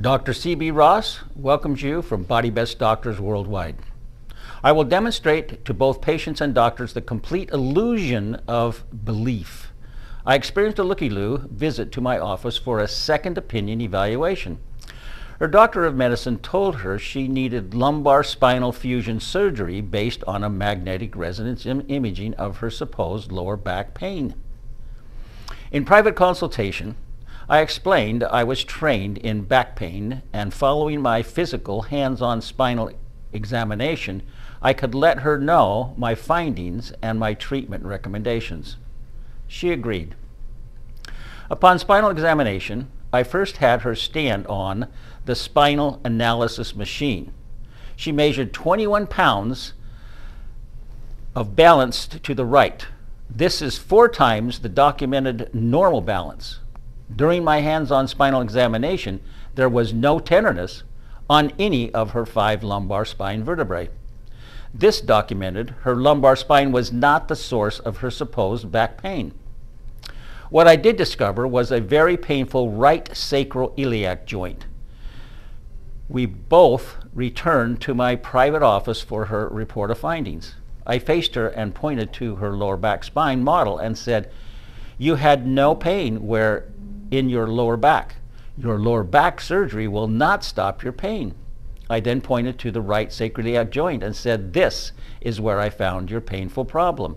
Dr. C.B. Ross welcomes you from Body Best Doctors Worldwide. I will demonstrate to both patients and doctors the complete illusion of belief. I experienced a look-e-loo visit to my office for a second opinion evaluation. Her doctor of medicine told her she needed lumbar spinal fusion surgery based on a magnetic resonance imaging of her supposed lower back pain. In private consultation, I explained I was trained in back pain, and following my physical hands-on spinal examination, I could let her know my findings and my treatment recommendations. She agreed. Upon spinal examination, I first had her stand on the spinal analysis machine. She measured 21 pounds of balance to the right. This is 4 times the documented normal balance. During my hands-on spinal examination, there was no tenderness on any of her 5 lumbar spine vertebrae. This documented her lumbar spine was not the source of her supposed back pain. What I did discover was a very painful right sacroiliac joint. We both returned to my private office for her report of findings. I faced her and pointed to her lower back spine model and said, "You had no pain where in your lower back. Your lower back surgery will not stop your pain." I then pointed to the right sacroiliac joint and said, "This is where I found your painful problem."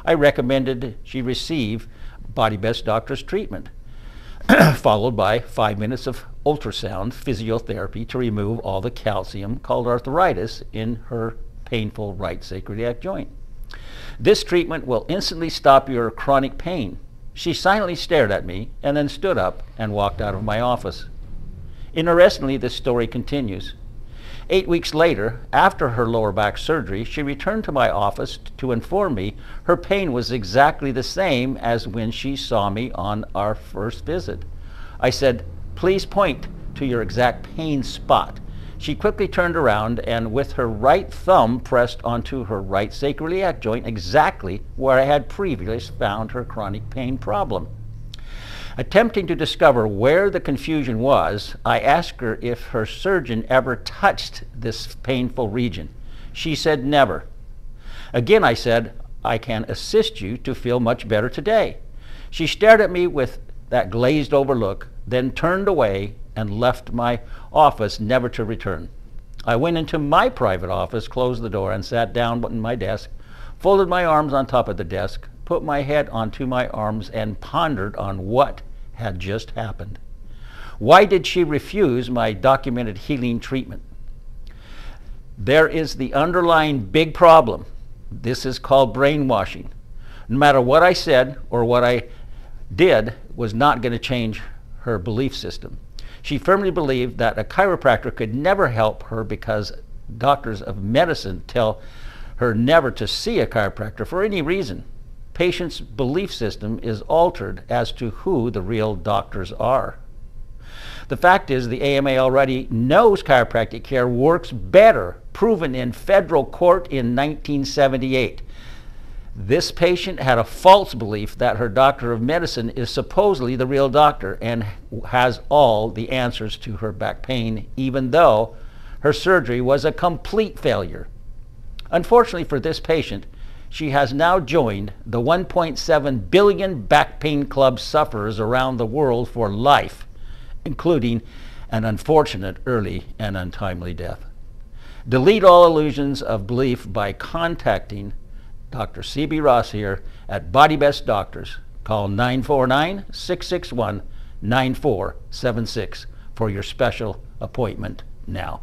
I recommended she receive Body Best Doctors treatment, followed by 5 minutes of ultrasound physiotherapy to remove all the calcium called arthritis in her painful right sacroiliac joint. This treatment will instantly stop your chronic pain. She silently stared at me and then stood up and walked out of my office. Interestingly, this story continues. 8 weeks later, after her lower back surgery, she returned to my office to inform me her pain was exactly the same as when she saw me on our first visit. I said, "Please point to your exact pain spot." She quickly turned around and with her right thumb pressed onto her right sacroiliac joint exactly where I had previously found her chronic pain problem. Attempting to discover where the confusion was, I asked her if her surgeon ever touched this painful region. She said never. Again, I said, "I can assist you to feel much better today." She stared at me with that glazed over look, then turned away and left my office never to return. I went into my private office, closed the door, and sat down at my desk, folded my arms on top of the desk, put my head onto my arms, and pondered on what had just happened. Why did she refuse my documented healing treatment? There is the underlying big problem. This is called brainwashing. No matter what I said or what I did was not going to change her belief system. She firmly believed that a chiropractor could never help her because doctors of medicine tell her never to see a chiropractor for any reason. Patients' belief system is altered as to who the real doctors are. The fact is the AMA already knows chiropractic care works better, proven in federal court in 1978. This patient had a false belief that her doctor of medicine is supposedly the real doctor and has all the answers to her back pain, even though her surgery was a complete failure. Unfortunately for this patient, she has now joined the 1.7 billion back pain club sufferers around the world for life, including an unfortunate early and untimely death. Delete all illusions of belief by contacting Dr. C.B. Ross here at Body Best Doctors. Call 949-661-9476 for your special appointment now.